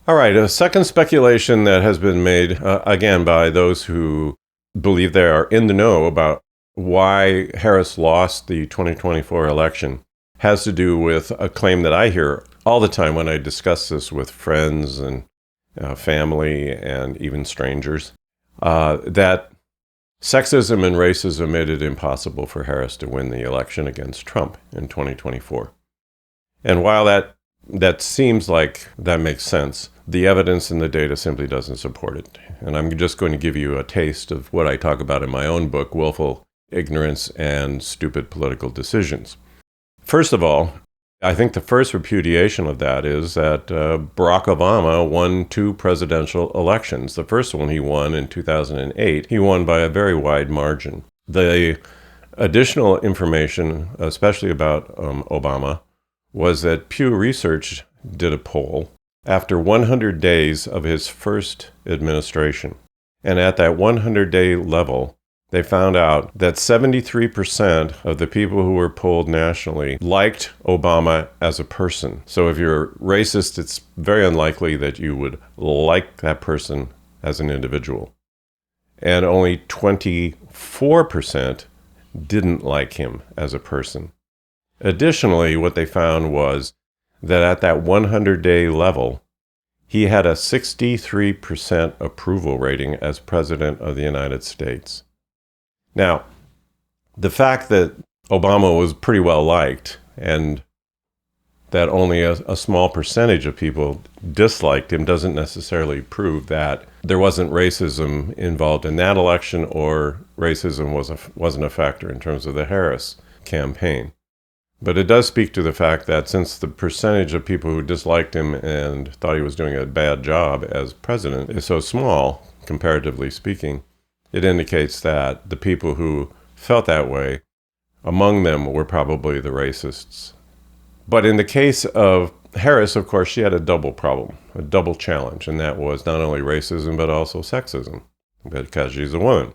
All right, a second speculation that has been made, again, by those who believe they are in the know about why Harris lost the 2024 election has to do with a claim that I hear all the time when I discuss this with friends and family and even strangers, that sexism and racism made it impossible for Harris to win the election against Trump in 2024. And while that seems like that makes sense, the evidence and the data simply doesn't support it. And I'm just going to give you a taste of what I talk about in my own book, Willful, Ignorance, and Stupid Political Decisions. First of all, I think the first repudiation of that is that Barack Obama won 2 presidential elections. The first one he won in 2008, he won by a very wide margin. The additional information, especially about Obama, was that Pew Research did a poll after 100 days of his first administration. And at that 100-day level, they found out that 73% of the people who were polled nationally liked Obama as a person. So if you're racist, it's very unlikely that you would like that person as an individual. And only 24% didn't like him as a person. Additionally, what they found was that at that 100-day level, he had a 63% approval rating as President of the United States. Now, the fact that Obama was pretty well liked and that only a small percentage of people disliked him doesn't necessarily prove that there wasn't racism involved in that election or racism wasn't a factor in terms of the Harris campaign. But it does speak to the fact that since the percentage of people who disliked him and thought he was doing a bad job as president is so small, comparatively speaking, it indicates that the people who felt that way, among them were probably the racists. But in the case of Harris, of course, she had a double problem, a double challenge, and that was not only racism, but also sexism, because she's a woman.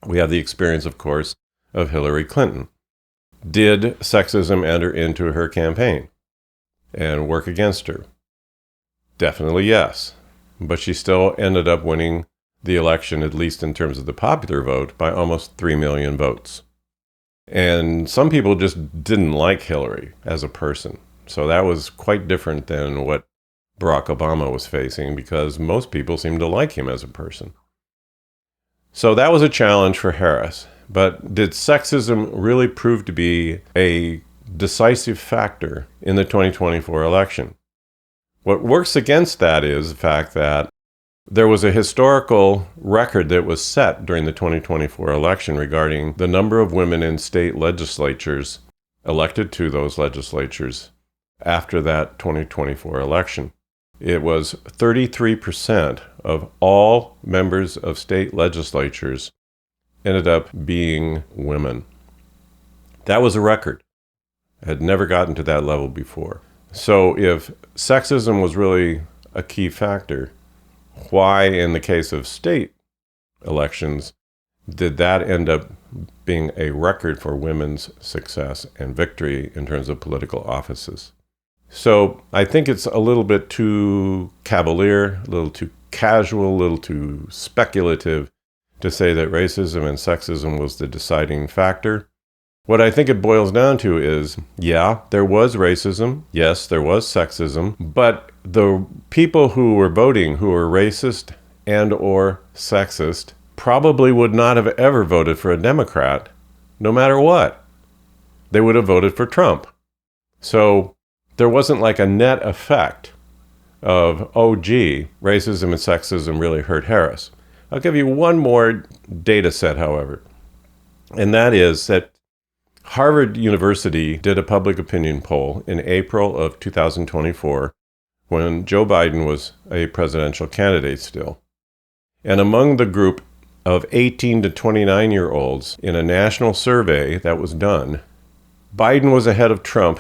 We have the experience, of course, of Hillary Clinton. Did sexism enter into her campaign and work against her? Definitely yes. But she still ended up winning the election, at least in terms of the popular vote, by almost 3 million votes. And some people just didn't like Hillary as a person. So that was quite different than what Barack Obama was facing, because most people seemed to like him as a person. So that was a challenge for Harris. But did sexism really prove to be a decisive factor in the 2024 election? What works against that is the fact that there was a historical record that was set during the 2024 election regarding the number of women in state legislatures elected to those legislatures after that 2024 election. It was 33% of all members of state legislatures ended up being women. That was a record. Had never gotten to that level before. So if sexism was really a key factor, why, in the case of state elections, did that end up being a record for women's success and victory in terms of political offices? So I think it's a little bit too cavalier, a little too casual, a little too speculative to say that racism and sexism was the deciding factor. What I think it boils down to is, yeah, there was racism. Yes, there was sexism. But the people who were voting who were racist and or sexist probably would not have ever voted for a Democrat, no matter what. They would have voted for Trump. So there wasn't like a net effect of, oh, gee, racism and sexism really hurt Harris. I'll give you one more data set, however, and that is that Harvard University did a public opinion poll in April of 2024 when Joe Biden was a presidential candidate still. And among the group of 18 to 29-year-olds in a national survey that was done, Biden was ahead of Trump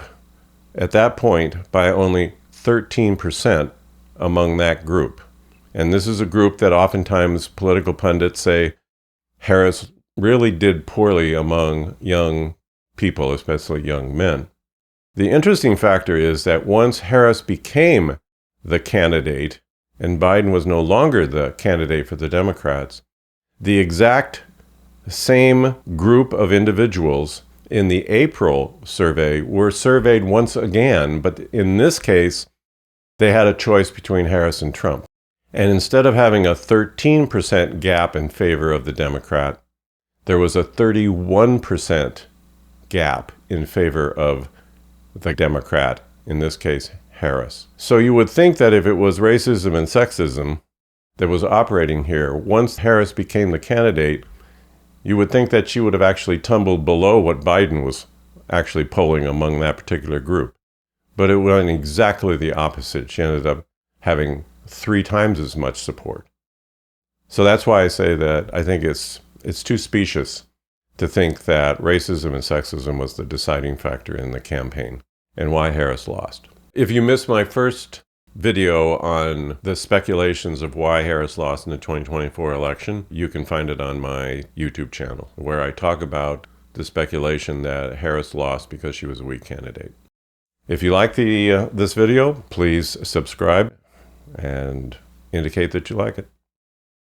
at that point by only 13% among that group. And this is a group that oftentimes political pundits say Harris really did poorly among young people, especially young men. The interesting factor is that once Harris became the candidate and Biden was no longer the candidate for the Democrats, the exact same group of individuals in the April survey were surveyed once again, but in this case, they had a choice between Harris and Trump. And instead of having a 13% gap in favor of the Democrat, there was a 31% gap in favor of the Democrat, in this case, Harris. So you would think that if it was racism and sexism that was operating here, once Harris became the candidate, you would think that she would have actually tumbled below what Biden was actually polling among that particular group. But it went exactly the opposite. She ended up having 3 times as much support. So that's why I say that I think it's too specious to think that racism and sexism was the deciding factor in the campaign and why Harris lost. If you missed my first video on the speculations of why Harris lost in the 2024 election, you can find it on my YouTube channel, where I talk about the speculation that Harris lost because she was a weak candidate. If you like this video, please subscribe and indicate that you like it.